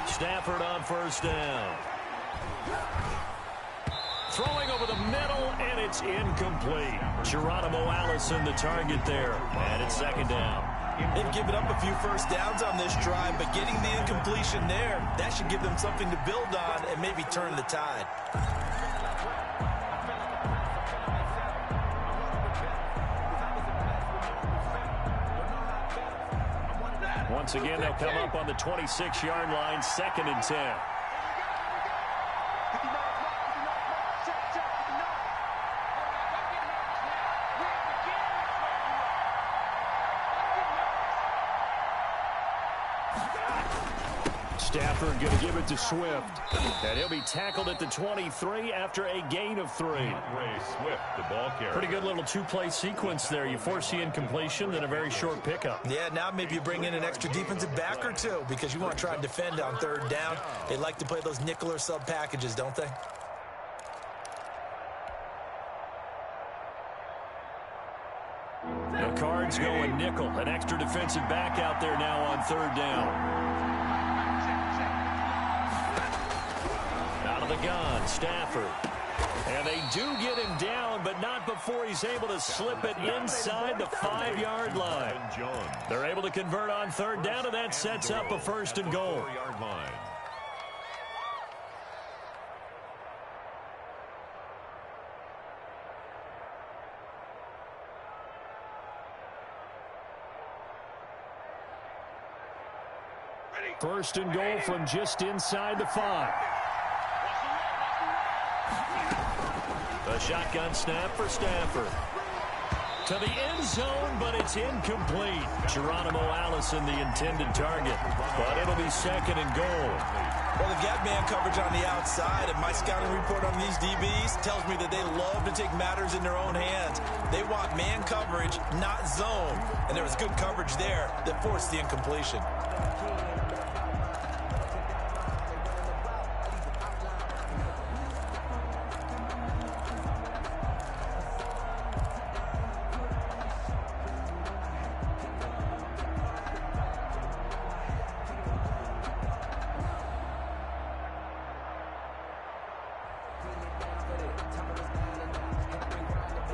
Stafford on first down. Throwing over the middle, and it's incomplete. Geronimo Allison, the target there. And it's second down. They've given up a few first downs on this drive, but getting the incompletion there, that should give them something to build on and maybe turn the tide. Once again, they'll come up on the 26-yard line, 2nd and 10. Stafford going to give it to Swift. And he'll be tackled at the 23 after a gain of 3. Swift, the ball carrier. Pretty good little two-play sequence there. You force the incompletion, then a very short pickup. Yeah, now maybe you bring in an extra defensive back or two because you want to try and defend on 3rd down. They like to play those nickel or sub packages, don't they? The Cards going nickel. An extra defensive back out there now on 3rd down. Out of the gun, Stafford. And they do get him down, but not before he's able to slip it inside the 5-yard line. They're able to convert on 3rd down, and that sets up a 1st and goal. First and goal from just inside the 5. A shotgun snap for Stafford. To the end zone, but it's incomplete. Geronimo Allison, the intended target. But it'll be 2nd and goal. Well, they've got man coverage on the outside, and my scouting report on these DBs tells me that they love to take matters in their own hands. They want man coverage, not zone. And there was good coverage there that forced the incompletion.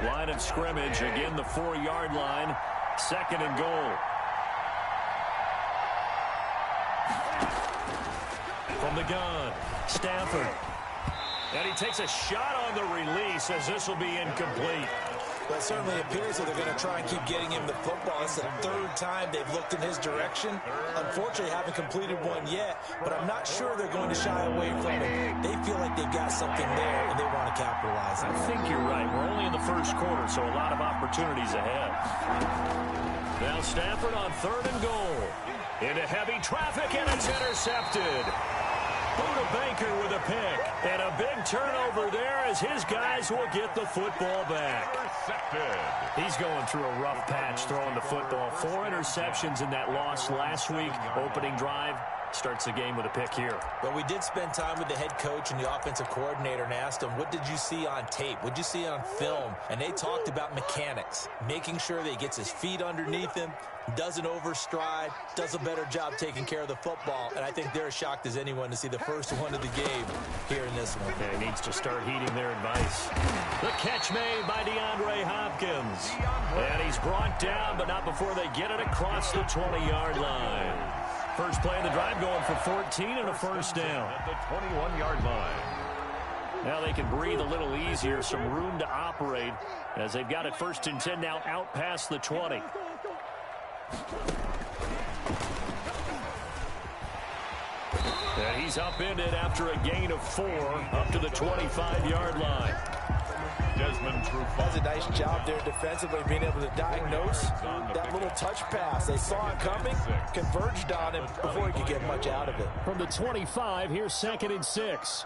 Line of scrimmage, again the 4-yard line, 2nd and goal. From the gun, Stafford. And he takes a shot on the release as this will be incomplete. Well, it certainly appears that they're going to try and keep getting him the football. It's the 3rd time they've looked in his direction. Unfortunately, haven't completed one yet, but I'm not sure they're going to shy away from it. They feel like they've got something there, and they want to capitalize on it. I think you're right. We're only in the 1st quarter, so a lot of opportunities ahead. Now Stafford on 3rd and goal. Into heavy traffic, and it's intercepted. Buda Baker with a pick. And a big turnover there as his guys will get the football back. He's going through a rough patch throwing the football. 4 interceptions in that loss last week. Opening drive. Starts the game with a pick here. But we did spend time with the head coach and the offensive coordinator and asked them, what did you see on tape? What did you see on film? And they talked about mechanics, making sure that he gets his feet underneath him, doesn't overstride, does a better job taking care of the football. And I think they're as shocked as anyone to see the first one of the game here in this one. Yeah, he needs to start heeding their advice. The catch made by DeAndre Hopkins. And he's brought down, but not before they get it across the 20-yard line. First play of the drive going for 14 and a 1st down. At the 21-yard line. Now they can breathe a little easier, some room to operate as they've got it 1st and 10 now out past the 20. And he's upended after a gain of 4 up to the 25-yard line. Desmond Trufant does a nice job there defensively, being able to diagnose that little touch pass. They saw it coming, converged on him before he could get much out of it. From the 25, here's 2nd and 6.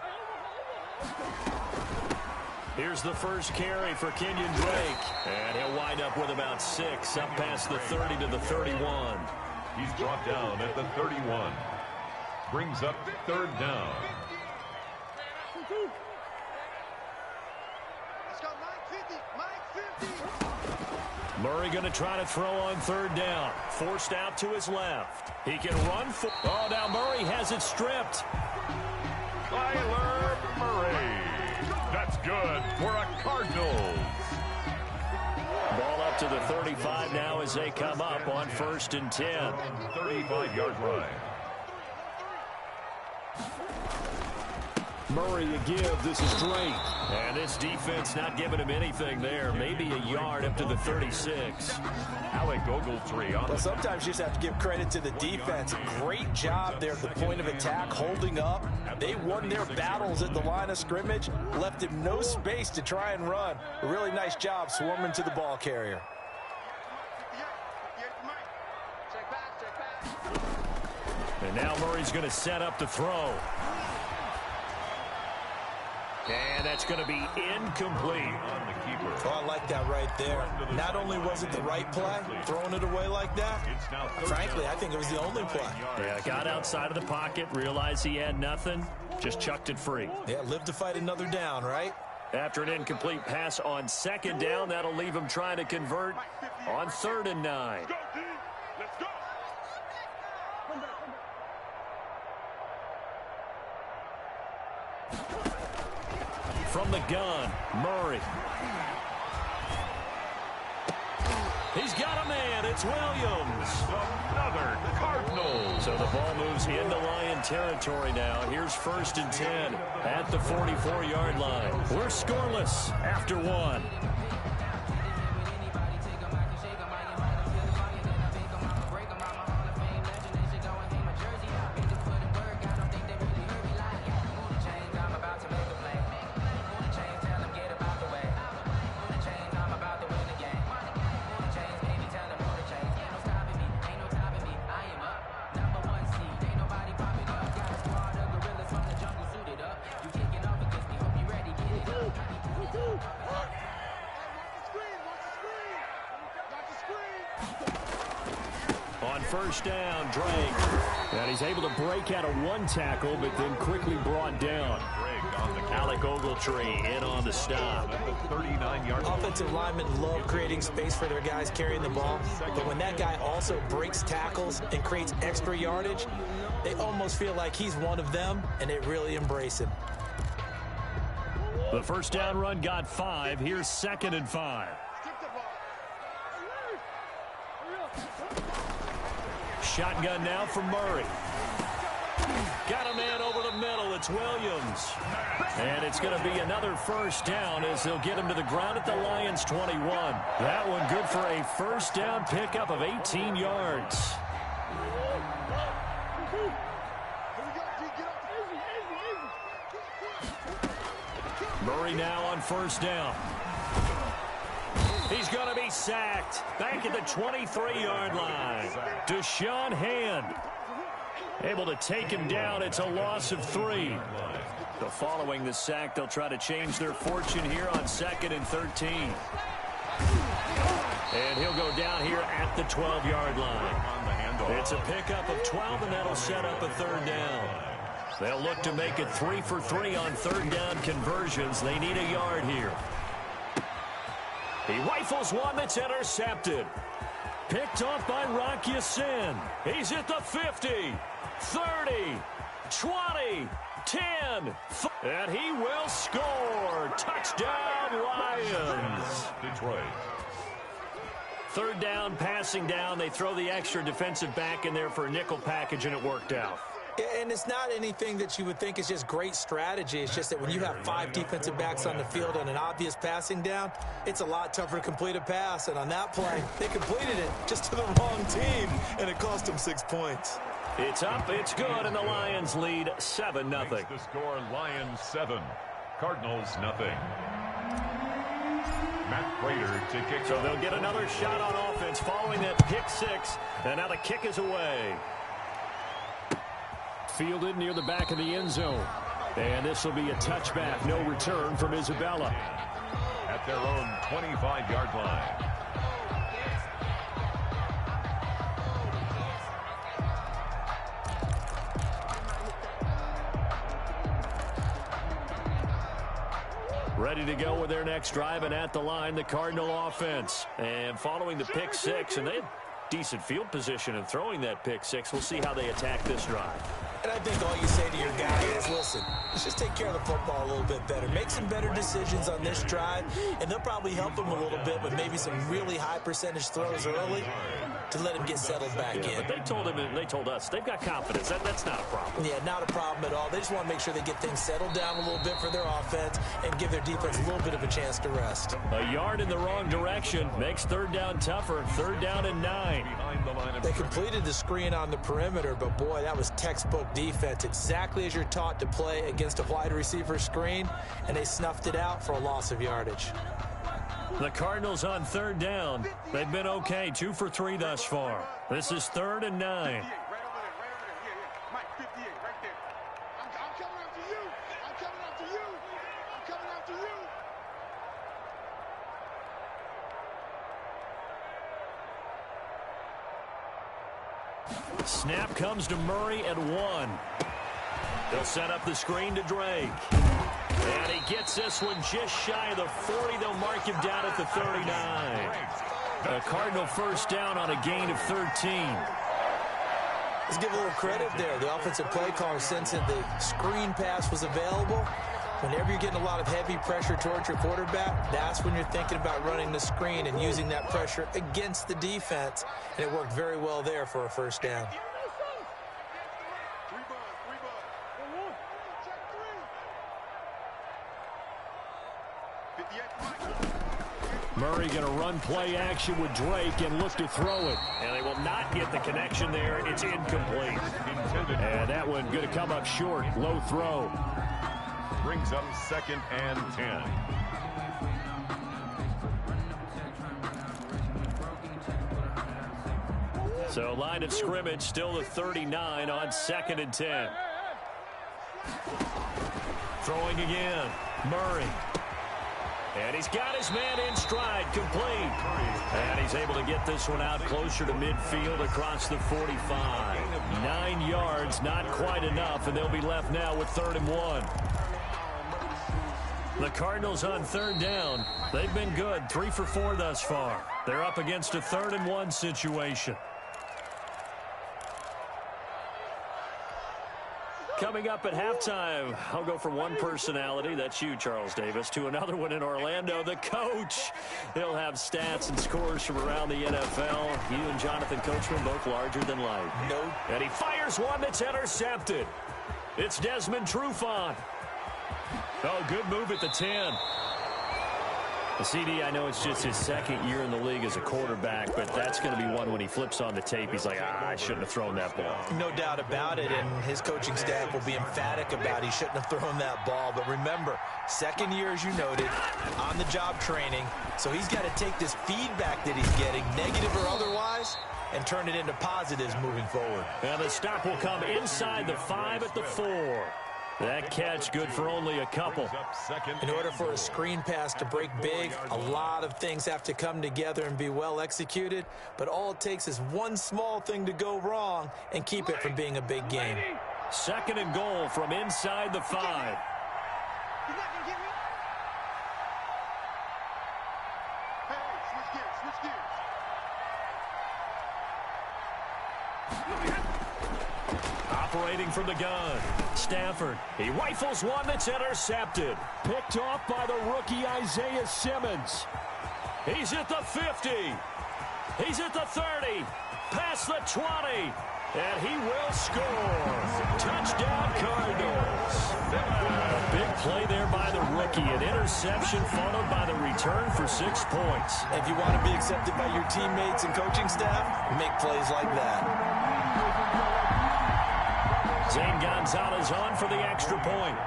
Here's the first carry for Kenyon Drake. And he'll wind up with about 6 up past the 30 to the 31. He's brought down at the 31. Brings up 3rd down. Murray going to try to throw on third down. Forced out to his left. He can run for... Oh, now Murray has it stripped. Kyler Murray. That's good for a Cardinals. Ball up to the 35 now as they come up on 1st and 10. 35-yard line. Murray a give. This is Drake. And this defense not giving him anything there. Maybe a yard up to the 36. Alec Ogletree on Well, sometimes you just have to give credit to the defense. Great job there at the point of attack, holding up. They won their battles at the line of scrimmage, left him no space to try and run. A really nice job swarming to the ball carrier. And now Murray's going to set up the throw. And that's going to be incomplete. the keeper. Oh, I like that right there. Not only was it the right play, throwing it away like that, frankly, I think it was the only play. Yeah, got outside of the pocket, realized he had nothing, just chucked it free. Yeah, live to fight another down, right? After an incomplete pass on 2nd down, that'll leave him trying to convert on 3rd and 9. From the gun, Murray. He's got a man. It's Williams. Another Cardinals. So the ball moves into Lion territory now. Here's 1st and 10 at the 44-yard line. We're scoreless after 1. On 1st down, Drake. And he's able to break out of 1 tackle, but then quickly brought down. Alec Ogletree in on the stop. 39-yard line. Offensive linemen love creating space for their guys carrying the ball, but when that guy also breaks tackles and creates extra yardage, they almost feel like he's one of them, and they really embrace him. The 1st down run got 5. Here's 2nd and 5. Shotgun now from Murray. Got a man over the middle. It's Williams. And it's going to be another 1st down as they'll get him to the ground at the Lions' 21. That one good for a 1st down pickup of 18 yards. Murray now on 1st down. He's going to be sacked. Back at the 23-yard line. Deshaun Hand able to take him down. It's a loss of 3. So following the sack, they'll try to change their fortune here on 2nd and 13. And he'll go down here at the 12-yard line. It's a pickup of 12, and that'll set up a 3rd down. They'll look to make it 3 for 3 on 3rd down conversions. They need a yard here. He rifles one that's intercepted. Picked off by Rock Ya-Sin. He's at the 50, 30, 20, 10. And he will score. Touchdown, Lions. Detroit. 3rd down, passing down. They throw the extra defensive back in there for a nickel package, and it worked out. And it's not anything that you would think is just great strategy. It's just that when you have 5 defensive backs on the field on an obvious passing down, it's a lot tougher to complete a pass. And on that play, they completed it just to the wrong team, and it cost them 6 points. It's up, it's good, and the Lions lead 7-0. The score, Lions 7, Cardinals nothing. Matt Prater to kick. So they'll get another shot on offense following that pick 6, and now the kick is away. Fielded near the back of the end zone. And this will be a touchback. No return from Isabella. At their own 25-yard line. Ready to go with their next drive, and at the line, the Cardinal offense. And following the pick six, and they had decent field position in throwing that pick six. We'll see how they attack this drive. And I think all you say to your guy is, listen, let's just take care of the football a little bit better. Make some better decisions on this drive, and they'll probably help him a little bit with maybe some really high percentage throws early to let him get settled back in. But they told him, and they told us, they've got confidence. That's not a problem. Yeah, not a problem at all. They just want to make sure they get things settled down a little bit for their offense and give their defense a little bit of a chance to rest. A yard in the wrong direction makes third down tougher. Third down and 9. They completed the screen on the perimeter, but boy, that was textbook defense. Exactly as you're taught to play against a wide receiver screen, and they snuffed it out for a loss of yardage. The Cardinals on third down. They've been okay, 2 for 3 thus far. This is 3rd and 9. Snap comes to Murray at 1. They'll set up the screen to Drake. And he gets this one just shy of the 40. They'll mark him down at the 39. A Cardinal first down on a gain of 13. Let's give a little credit there. The offensive play caller, since the screen pass was available, whenever you're getting a lot of heavy pressure towards your quarterback, that's when you're thinking about running the screen and using that pressure against the defense. And it worked very well there for a first down. Murray going to run play action with Drake and look to throw it. And they will not get the connection there. It's incomplete. And that one going to come up short. Low throw. Brings up 2nd and 10. So line of scrimmage still the 39 on 2nd and 10. Throwing again. Murray. And he's got his man in stride, complete. And he's able to get this one out closer to midfield across the 45. 9 yards, not quite enough, and they'll be left now with 3rd and 1. The Cardinals on third down. They've been good, 3 for 4 thus far. They're up against a 3rd and 1 situation. Coming up at halftime, I'll go from one personality, that's you, Charles Davis, to another one in Orlando, the coach. He'll have stats and scores from around the NFL. You and Jonathan Coachman both larger than life. No. And he fires one that's intercepted. It's Desmond Trufant. Oh, good move at the 10. The CD, I know it's just his 2nd year in the league as a quarterback, but that's going to be one when he flips on the tape. He's like, I shouldn't have thrown that ball. No doubt about it, and his coaching staff will be emphatic about he shouldn't have thrown that ball. But remember, 2nd year, as you noted, on-the-job training, so he's got to take this feedback that he's getting, negative or otherwise, and turn it into positives moving forward. And the stop will come inside the 5 at the 4. That catch good for only a couple. In order for a screen pass to break big, a lot of things have to come together and be well executed. But all it takes is one small thing to go wrong and keep it from being a big game. 2nd and goal from inside the 5. Operating from the gun, Stafford. He rifles one that's intercepted. Picked off by the rookie Isaiah Simmons. He's at the 50. He's at the 30. Past the 20. And he will score. Touchdown, Cardinals. A big play there by the rookie. An interception followed by the return for 6 points. If you want to be accepted by your teammates and coaching staff, make plays like that. Zane Gonzalez on for the extra point.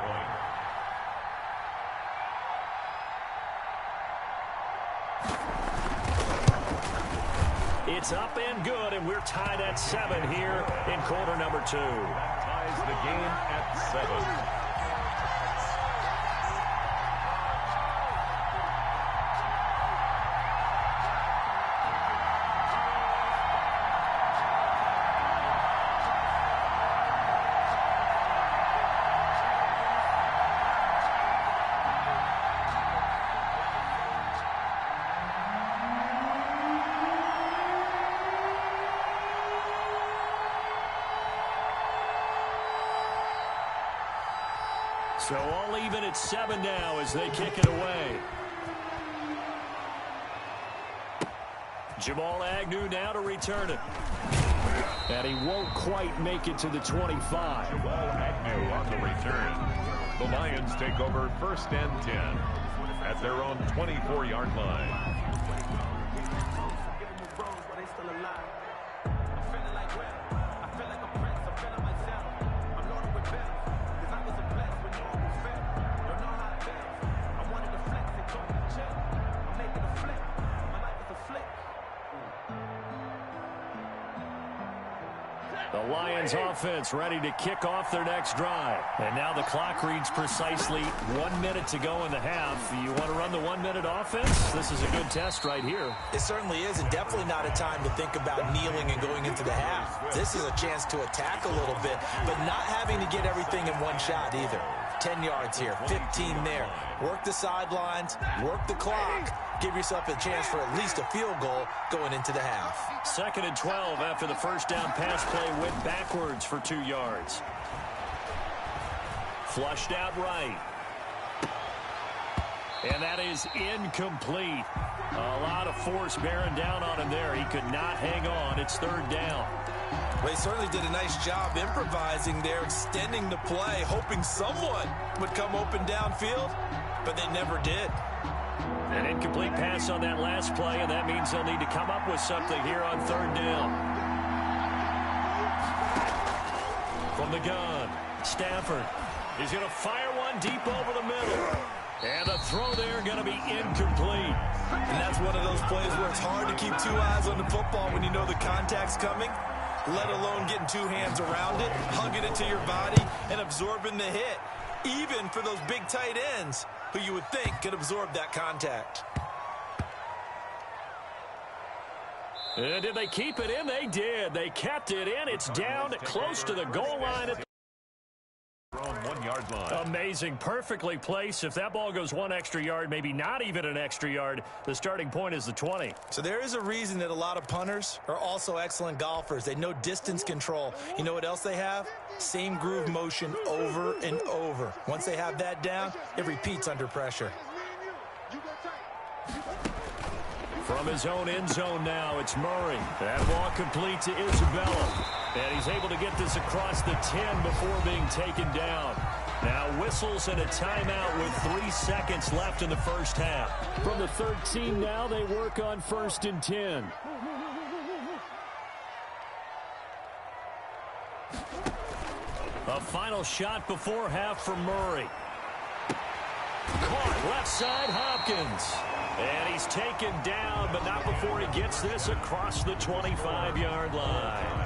It's up and good, and we're tied at 7 here in quarter number 2. That ties the game at 7. So all even at 7 now as they kick it away. Jamal Agnew now to return it. And he won't quite make it to the 25. Jamal Agnew on the return. The Lions take over 1st and 10 at their own 24-yard line. The Lions offense ready to kick off their next drive. And now the clock reads precisely 1 minute to go in the half. You want to run the 1 minute offense? This is a good test right here. It certainly is, and definitely not a time to think about kneeling and going into the half. This is a chance to attack a little bit, but not having to get everything in one shot either. 10 yards here, 15 there. Work the sidelines, work the clock. Give yourself a chance for at least a field goal going into the half. 2nd and 12 after the first down pass play went backwards for 2 yards. Flushed out right. And that is incomplete. A lot of force bearing down on him there. He could not hang on. It's 3rd down. Well, he certainly did a nice job improvising there, extending the play, hoping someone would come open downfield, but they never did. An incomplete pass on that last play, and that means they'll need to come up with something here on 3rd down. From the gun, Stafford. He's going to fire one deep over the middle. And the throw there going to be incomplete. And that's one of those plays where it's hard to keep 2 eyes on the football when you know the contact's coming, let alone getting 2 hands around it, hugging it to your body, and absorbing the hit. Even for those big tight ends who you would think could absorb that contact. And did they keep it in? They did. They kept it in. It's down close to the goal line. At the 1 yard line. Amazing. Perfectly placed. If that ball goes 1 extra yard, maybe not even an extra yard, the starting point is the 20. So there is a reason that a lot of punters are also excellent golfers. They know distance control. You know what else they have? Same groove motion over and over. Once they have that down, it repeats under pressure. From his own end zone now, it's Murray. That ball complete to Isabella. And he's able to get this across the 10 before being taken down. Now whistles and a timeout with 3 seconds left in the first half. From the 13 now, they work on 1st and 10. A final shot before half for Murray. Caught left side, Hopkins. And he's taken down, but not before he gets this across the 25-yard line.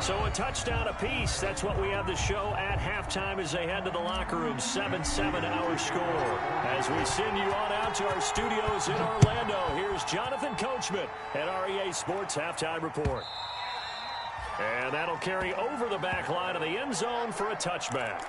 So a touchdown apiece. That's what we have the show at halftime as they head to the locker room. 7-7 our score. As we send you on out to our studios in Orlando, here's Jonathan Coachman at REA Sports Halftime Report. And that'll carry over the back line of the end zone for a touchback.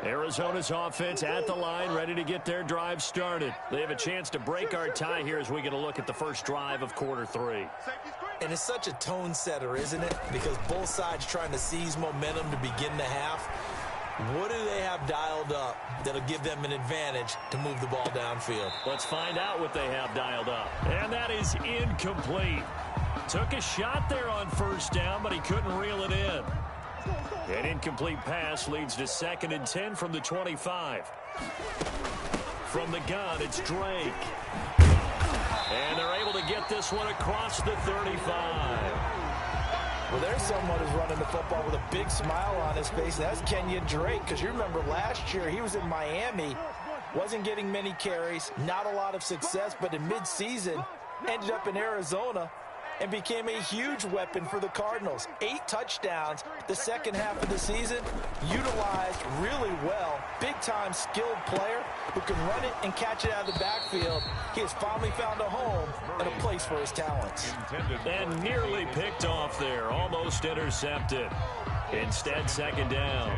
Arizona's offense at the line, ready to get their drive started. They have a chance to break our tie here as we get a look at the first drive of quarter 3. And it's such a tone setter, isn't it? Because both sides trying to seize momentum to begin the half. What do they have dialed up that'll give them an advantage to move the ball downfield? Let's find out what they have dialed up. And that is incomplete. Took a shot there on 1st down, but he couldn't reel it in. An incomplete pass leads to 2nd and 10 from the 25. From the gun, it's Drake. And they're able to get this one across the 35. Well, there's someone who's running the football with a big smile on his face. That's Kenyon Drake, because you remember last year he was in Miami, wasn't getting many carries, not a lot of success, but in midseason ended up in Arizona and became a huge weapon for the Cardinals. 8 touchdowns the second half of the season, utilized really well. Big-time skilled player who can run it and catch it out of the backfield. He has finally found a home and a place for his talents. And nearly picked off there, almost intercepted. Instead, 2nd down.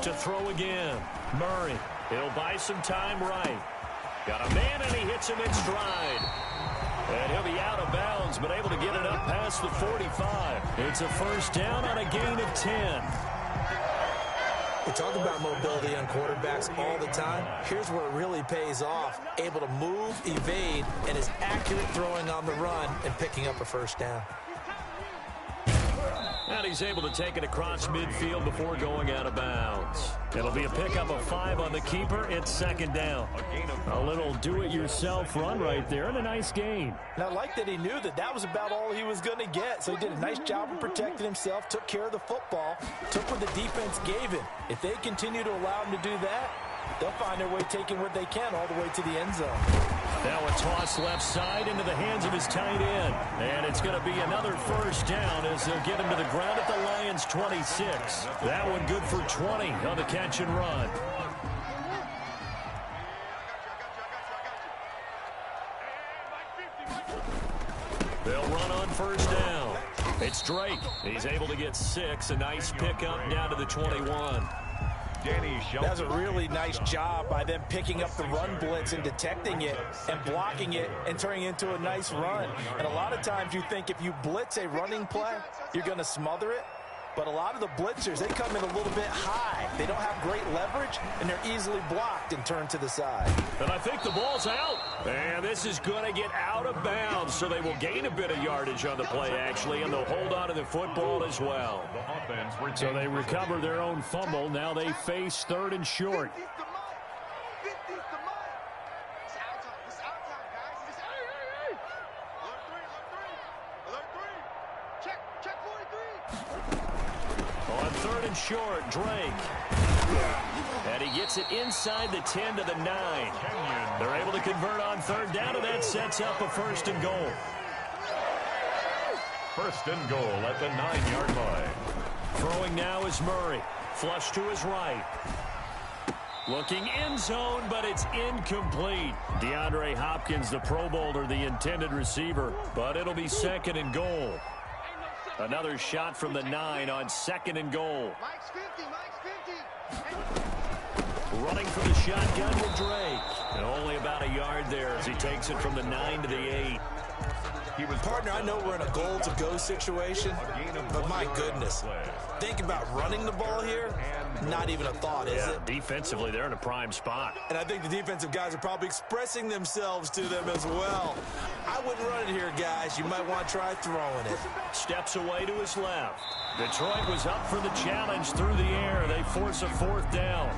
To throw again. Murray. He'll buy some time right. Got a man, and he hits him in stride. And he'll be out of bounds, but able to get it up past the 45. It's a first down on a gain of 10. We talk about mobility on quarterbacks all the time. Here's where it really pays off. Able to move, evade, and is accurate throwing on the run and picking up a first down. And he's able to take it across midfield before going out of bounds. It'll be a pickup of 5 on the keeper. It's second down. A little do-it-yourself run right there and a nice gain. And I like that he knew that that was about all he was going to get. So he did a nice job of protecting himself, took care of the football, took what the defense gave him. If they continue to allow him to do that, they'll find their way taking what they can all the way to the end zone. Now a toss left side into the hands of his tight end. And it's going to be another first down as they'll get him to the ground at the Lions' 26. That one good for 20 on the catch and run. They'll run on first down. It's Drake. He's able to get 6. A nice pickup down to the 21. That's a really nice job by them picking up the run blitz and detecting it and blocking it and turning it into a nice run. And a lot of times you think if you blitz a running play, you're going to smother it. But a lot of the blitzers, they come in a little bit high. They don't have great leverage, and they're easily blocked and turned to the side. And I think the ball's out. And this is going to get out of bounds, so they will gain a bit of yardage on the play, actually, and they'll hold on to the football as well. So they recover their own fumble. Now they face third and short. Short, Drake. And he gets it inside the 10 to the 9. They're able to convert on third down, and that sets up a first and goal. First and goal at the 9-yard line. Throwing now is Murray. Flush to his right. Looking end zone, but it's incomplete. DeAndre Hopkins, the Pro Bowler, the intended receiver, but it'll be second and goal. Another shot from the 9 on second and goal. Running for the shotgun with Drake. And only about a yard there as he takes it from the 9 to the 8. Partner, I know we're in a goal-to-go situation, but my goodness, think about running the ball here, not even a thought, is it? Defensively, they're in a prime spot. And I think the defensive guys are probably expressing themselves to them as well. I wouldn't run it here, guys. You might want to try throwing it. Steps away to his left. Detroit was up for the challenge through the air. They force a fourth down.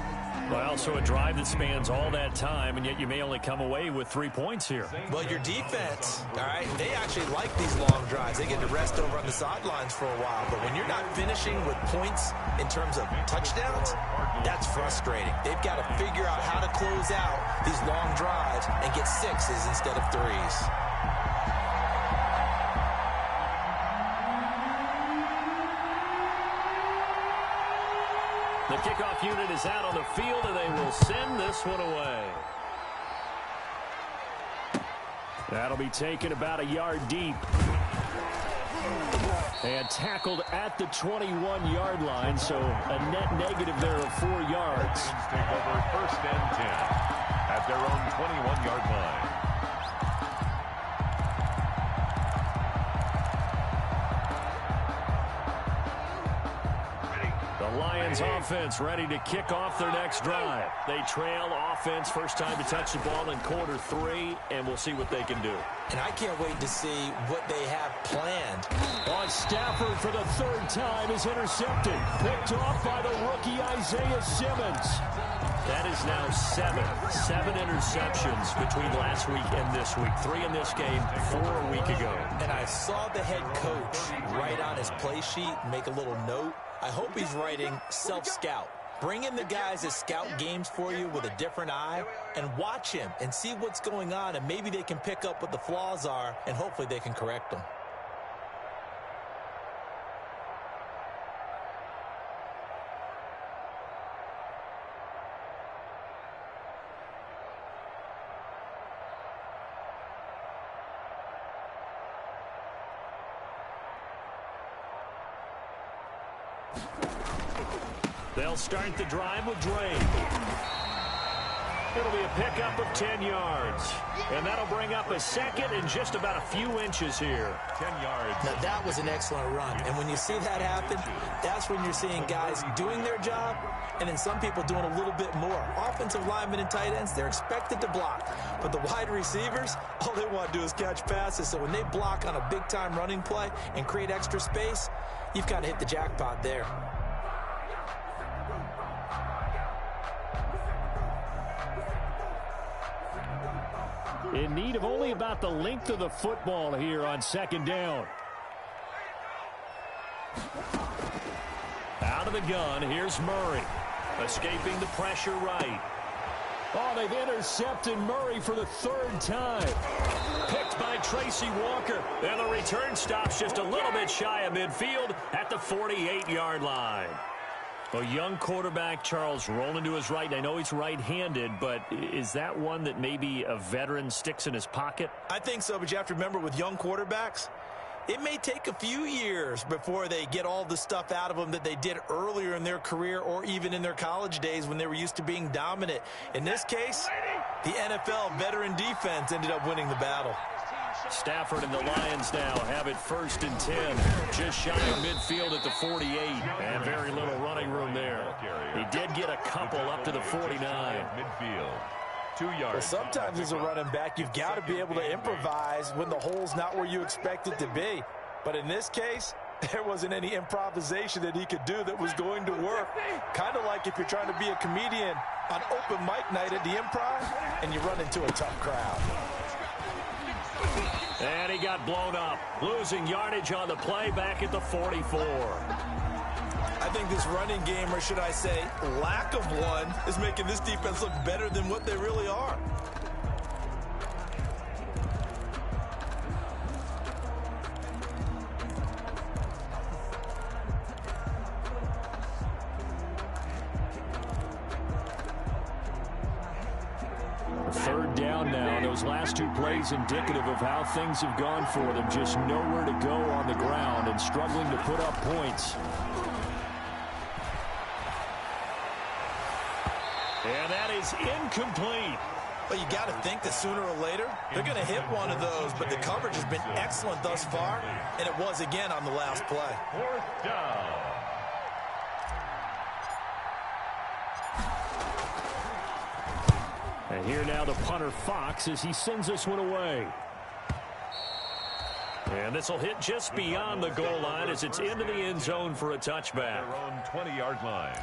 Well, so a drive that spans all that time, and yet you may only come away with 3 points here. Well, your defense, all right, they actually like these long drives. They get to rest over on the sidelines for a while. But when you're not finishing with points in terms of touchdowns, that's frustrating. They've got to figure out how to close out these long drives and get 6s instead of 3s. The kickoff unit is out on the field, and they will send this one away. That'll be taken about a yard deep. And tackled at the 21-yard line, so a net negative there of 4 yards. Take over first and 10 at their own 21-yard line. Lions offense ready to kick off their next drive. They trail offense, first time to touch the ball in quarter 3, and we'll see what they can do. And I can't wait to see what they have planned. On Stafford for the 3rd time is intercepted. Picked off by the rookie Isaiah Simmons. That is now 7 interceptions between last week and this week. 3 in this game, 4 a week ago. And I saw the head coach write on his play sheet, make a little note. I hope he's writing self-scout. Bring in the guys that scout games for you with a different eye and watch him and see what's going on, and maybe they can pick up what the flaws are, and hopefully they can correct them. They'll start the drive with Drake. It'll be a pickup of 10 yards. And that'll bring up a second in just about a few inches here. 10 yards. Now, that was an excellent run. And when you see that happen, that's when you're seeing guys doing their job and then some people doing a little bit more. Offensive linemen and tight ends, they're expected to block. But the wide receivers, all they want to do is catch passes. So when they block on a big-time running play and create extra space, you've got to hit the jackpot there. In need of only about the length of the football here on second down. Out of the gun, here's Murray. Escaping the pressure right. Oh, they've intercepted Murray for the third time. Picked by Tracy Walker. And the return stops just a little bit shy of midfield at the 48-yard line. A young quarterback, Charles, rolling to his right. I know he's right-handed, but is that one that maybe a veteran sticks in his pocket? I think so, but you have to remember with young quarterbacks, it may take a few years before they get all the stuff out of them that they did earlier in their career or even in their college days when they were used to being dominant. In this case, the NFL veteran defense ended up winning the battle. Stafford and the Lions now have it 1st and 10. Just shy of midfield at the 48. And very little running room there. He did get a couple up to the 49. Midfield. 2 yards. Well, sometimes as a running back, you've got to be able to improvise when the hole's not where you expect it to be. But in this case, there wasn't any improvisation that he could do that was going to work. Kind of like if you're trying to be a comedian on open mic night at the Improv and you run into a tough crowd. And he got blown up, losing yardage on the play back at the 44. I think this running game, or should I say lack of one, is making this defense look better than what they really are. Third down now. Those last two plays indicative of how things have gone for them. Just nowhere to go on the ground and struggling to put up points. And that is incomplete. Well, you got to think that sooner or later they're going to hit one of those, but the coverage has been excellent thus far, and it was again on the last play. 4th down. And here now the punter Fox as he sends this one away. And this will hit just beyond the goal line as it's into the end zone for a touchback. Their own 20-yard line.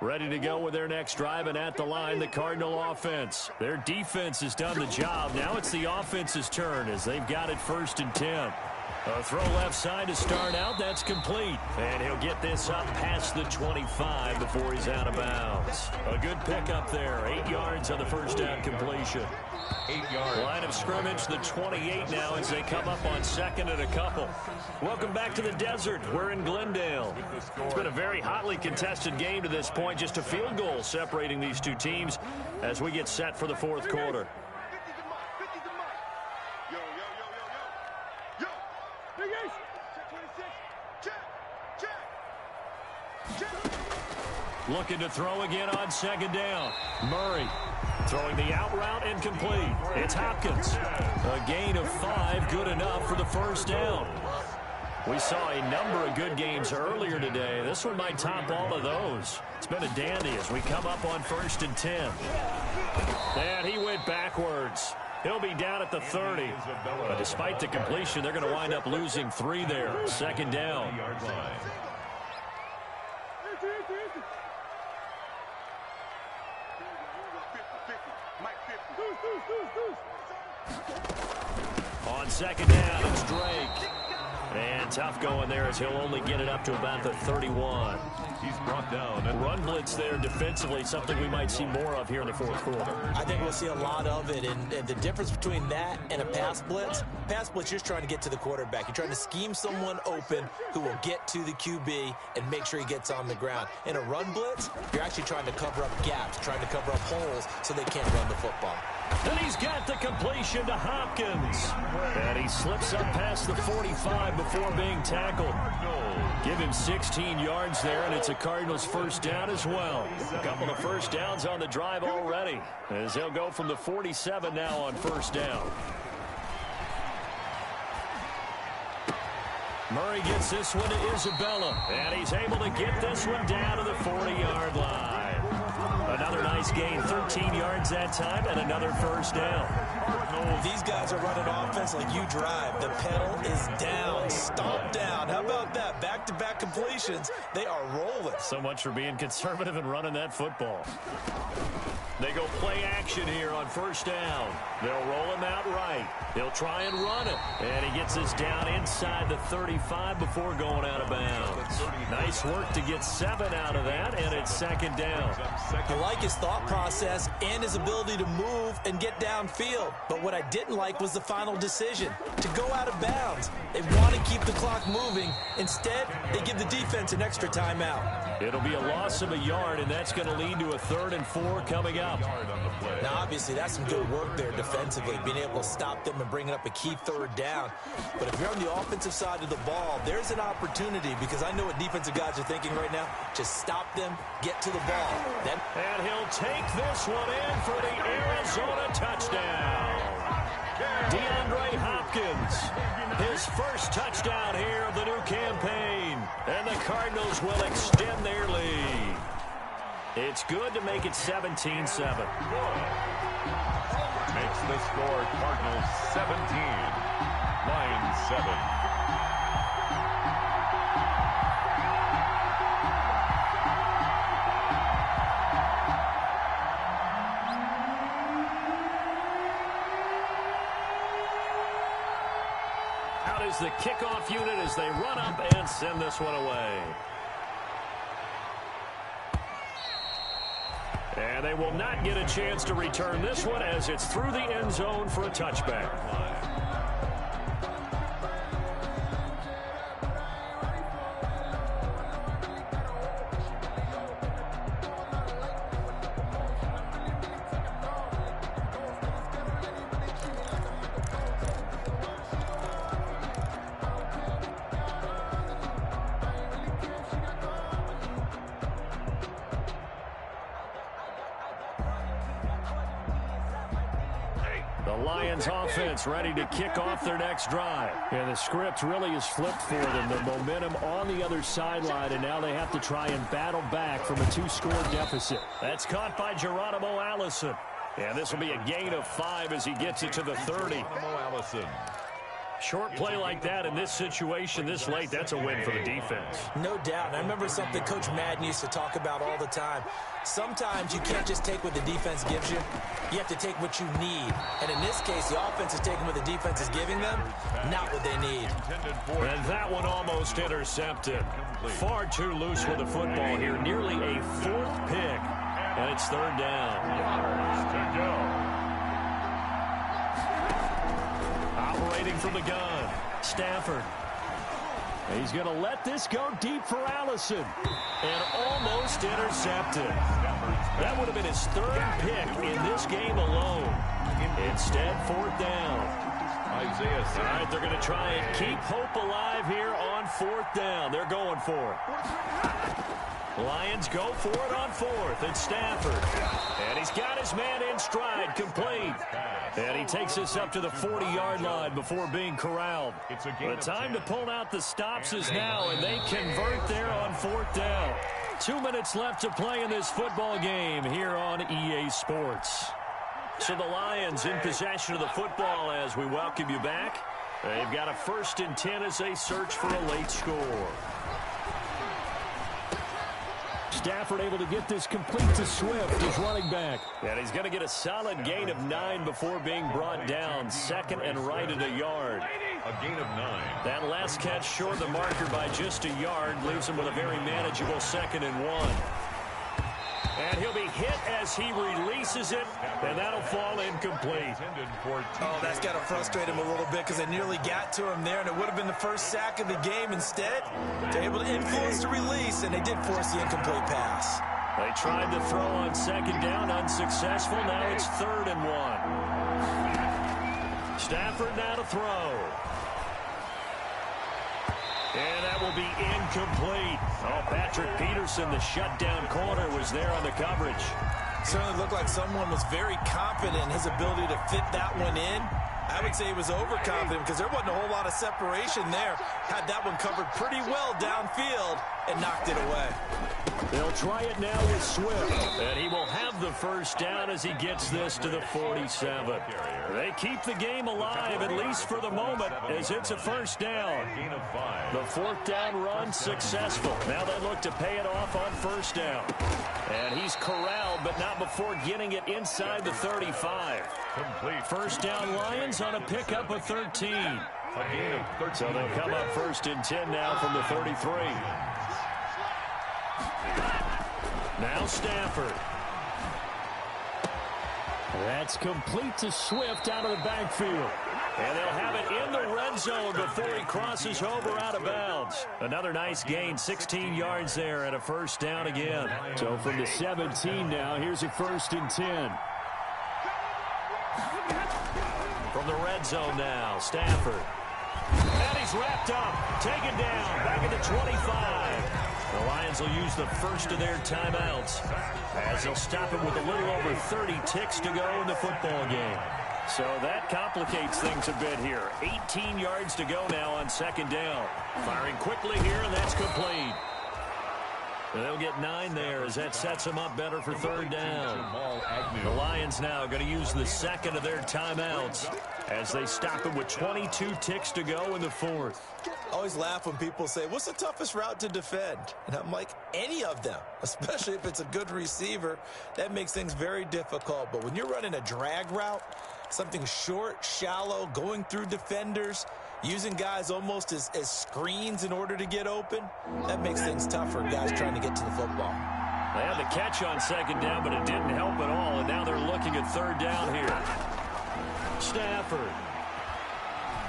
Ready to go with their next drive, and at the line, the Cardinal offense. Their defense has done the job. Now it's the offense's turn as they've got it 1st and 10. A throw left side to start out. That's complete. And he'll get this up past the 25 before he's out of bounds. A good pickup there. 8 yards on the first down completion. 8 yards. Line of scrimmage, the 28 now as they come up on 2nd and a couple. Welcome back to the desert. We're in Glendale. It's been a very hotly contested game to this point. Just a field goal separating these two teams as we get set for the 4th quarter. Looking to throw again on 2nd down. Murray throwing the out route incomplete. It's Hopkins. A gain of 5, good enough for the 1st down. We saw a number of good games earlier today. This one might top all of those. It's been a dandy as we come up on 1st and 10. And he went backwards. He'll be down at the 30. But despite the completion, they're going to wind up losing 3 there. 2nd down. On 2nd down, it's Drake. And tough going there as he'll only get it up to about the 31. He's brought down. Run blitz there defensively, something we might see more of here in the fourth quarter. I think we'll see a lot of it, and the difference between that and a pass blitz, you're just trying to get to the quarterback. You're trying to scheme someone open who will get to the QB and make sure he gets on the ground. In a run blitz, you're actually trying to cover up gaps, trying to cover up holes so they can't run the football. And he's got the completion to Hopkins. And he slips up past the 45 before being tackled. Give him 16 yards there, and it's a Cardinals first down as well. A couple of first downs on the drive already, as they'll go from the 47 now on first down. Murray gets this one to Isabella, and he's able to get this one down to the 40-yard line. Another nice gain, 13 yards that time, and another first down. These guys are running offense like you drive. The pedal is down, stomp down. How about that? Back-to-back completions. They are rolling. So much for being conservative and running that football. They go play action here on first down. They'll roll him out right. He'll try and run it. And he gets us down inside the 35 before going out of bounds. Nice work to get 7 out of that, and it's second down. I like his thought process and his ability to move and get downfield. But what I didn't like was the final decision, to go out of bounds. They want to keep the clock moving. Instead, they give the defense an extra timeout. It'll be a loss of a yard, and that's going to lead to a 3rd and 4 coming up. Now, obviously, that's some good work there defensively, being able to stop them and bringing up a key 3rd down. But if you're on the offensive side of the ball, there's an opportunity, because I know what defensive guys are thinking right now. Just stop them, get to the ball. And he'll take this one in for the Arizona touchdown. DeAndre Hopkins, his first touchdown here of the new campaign. And the Cardinals will extend their lead. It's good to make it 17-7. Makes the score Cardinals 17, Lions 7. Out is the kickoff unit as they run up and send this one away. And they will not get a chance to return this one as it's through the end zone for a touchback. The Lions offense ready to kick off their next drive. And the script really is flipped for them. The momentum on the other sideline, and now they have to try and battle back from a 2-score deficit. That's caught by Geronimo Allison. And this will be a gain of 5 as he gets it to the 30. Geronimo Allison. Short play like that in this situation this late, that's a win for the defense. No doubt. And I remember something Coach Madden used to talk about all the time. Sometimes you can't just take what the defense gives you. You have to take what you need. And in this case, the offense is taking what the defense is giving them, not what they need. And that one almost intercepted. Far too loose with the football here. Nearly a 4th pick. And it's 3rd down. Operating from the gun, Stafford. He's going to let this go deep for Allison. And almost intercepted. That would have been his 3rd pick in this game alone. Instead, 4th down. All right, they're going to try and keep hope alive here on 4th down. They're going for it. Lions go for it on 4th. It's Stafford. And he's got his man in stride, complete. And he takes us up to the 40-yard line before being corralled. The time to pull out the stops is now, and they convert there on 4th down. 2 minutes left to play in this football game here on EA Sports. So the Lions in possession of the football as we welcome you back. They've got a 1st and 10 as they search for a late score. Stafford able to get this complete to Swift, his running back. And he's going to get a solid gain of 9 before being brought down. Second and right at a yard. A gain of 9. That last catch short the marker by just a yard leaves him with a very manageable 2nd and 1. And he'll be hit as he releases it, and that'll fall incomplete. Oh, that's got to frustrate him a little bit because they nearly got to him there, and it would have been the first sack of the game. Instead, they're able to influence the release, and they did force the incomplete pass. They tried to throw on 2nd down, unsuccessful. Now it's 3rd and 1. Stafford now to throw. And that will be incomplete. Oh, Patrick Peterson, the shutdown corner, was there on the coverage. Certainly looked like someone was very confident in his ability to fit that one in. I would say he was overconfident because there wasn't a whole lot of separation there. Had that one covered pretty well downfield and knocked it away. They'll try it now with Swift, and he will have the first down as he gets this to the 47. They keep the game alive, at least for the moment, as it's a first down. The 4th down run successful. Now they look to pay it off on 1st down. And he's corralled, but not before getting it inside the 35. Complete. 1st down Lions on a pickup of 13. So they'll come up 1st and 10 now from the 33. Now Stafford. That's complete to Swift out of the backfield. And they'll have it in the red zone before he crosses over out of bounds. Another nice gain, 16 yards there and a 1st down again. So from the 17 now, here's a 1st and 10. From the red zone now, Stafford. And he's wrapped up, taken down, back at the 25. The Lions will use the first of their timeouts as they'll stop it with a little over 30 ticks to go in the football game. So that complicates things a bit here. 18 yards to go now on 2nd down. Firing quickly here, and that's complete. And they'll get 9 there as that sets them up better for 3rd down. The Lions now going to use the 2nd of their timeouts as they stop it with 22 ticks to go in the 4th. I always laugh when people say, what's the toughest route to defend? And I'm like, any of them, especially if it's a good receiver. That makes things very difficult. But when you're running a drag route, something short, shallow, going through defenders, using guys almost as screens in order to get open, that makes things tough for guys trying to get to the football. They had the catch on 2nd down, but it didn't help at all, and now they're looking at 3rd down here. Stafford.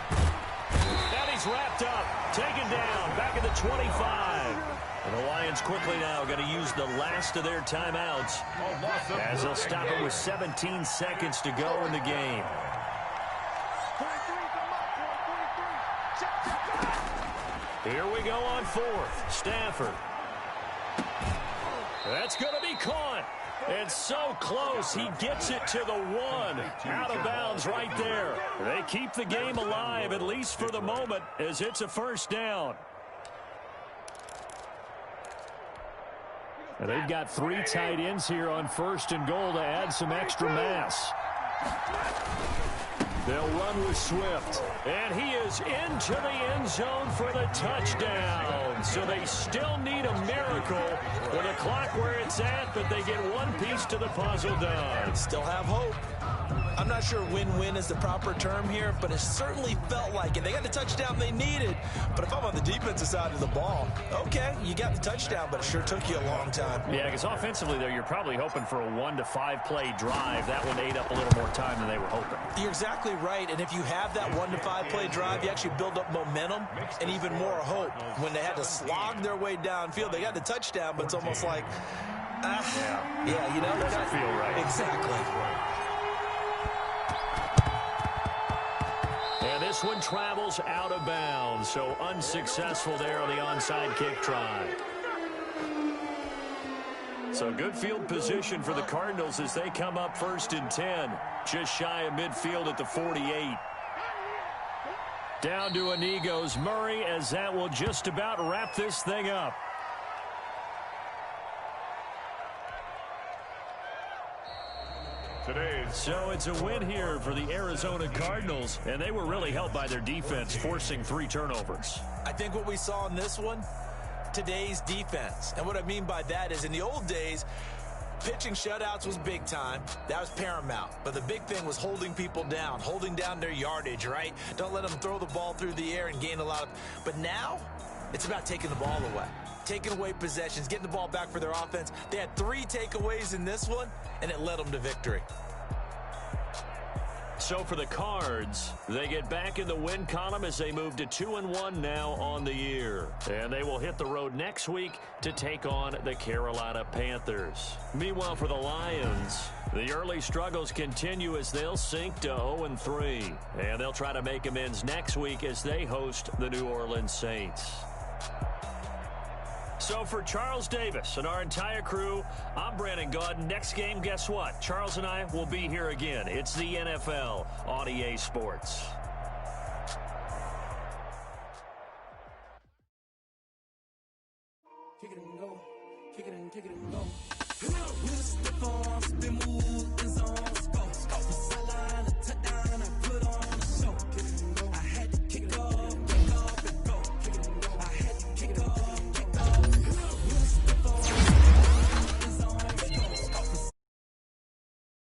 And he's wrapped up, taken down, back at the 25. And the Lions quickly now going to use the last of their timeouts as they'll stop it with 17 seconds to go in the game. Here we go on 4th. Stafford. That's going to be caught. And so close, he gets it to the 1. Out of bounds right there. They keep the game alive, at least for the moment, as it's a 1st down. And they've got 3 tight ends here on 1st and goal to add some extra mass. They'll run with Swift. And he is into the end zone for the touchdown. So they still need a miracle with the clock where it's at, but they get one piece to the puzzle done. Still have hope. I'm not sure win-win is the proper term here, but it certainly felt like it. They got the touchdown they needed, but if I'm on the defensive side of the ball, okay, you got the touchdown, but it sure took you a long time. Yeah, because offensively there, you're probably hoping for a 1 to 5 play drive. That one ate up a little more time than they were hoping. You're exactly right, and if you have that 1 to 5 play drive, you actually build up momentum and even more hope. When they had to slog their way downfield, they got the touchdown, but it's almost like, yeah, you know, it doesn't feel right. Exactly. And this one travels out of bounds, so unsuccessful there on the onside kick try. So good field position for the Cardinals as they come up 1st and 10, just shy of midfield at the 48. Down to a goes Murray as that will just about wrap this thing up. So it's a win here for the Arizona Cardinals, and they were really helped by their defense, forcing 3 turnovers. I think what we saw in this one, today's defense. And what I mean by that is in the old days, pitching shutouts was big time. That was paramount. But the big thing was holding people down, holding down their yardage, right? Don't let them throw the ball through the air and gain a lot of... But now, it's about taking the ball away. Taking away possessions, getting the ball back for their offense. They had 3 takeaways in this one, and it led them to victory. So for the Cards, they get back in the win column as they move to 2-1 now on the year. And they will hit the road next week to take on the Carolina Panthers. Meanwhile, for the Lions, the early struggles continue as they'll sink to 0-3. And they'll try to make amends next week as they host the New Orleans Saints. So for Charles Davis and our entire crew, I'm Brandon Gaudin. Next game, guess what? Charles and I will be here again. It's the NFL on EA Sports. Kick it and go. Kick it and go. We'll step on, spin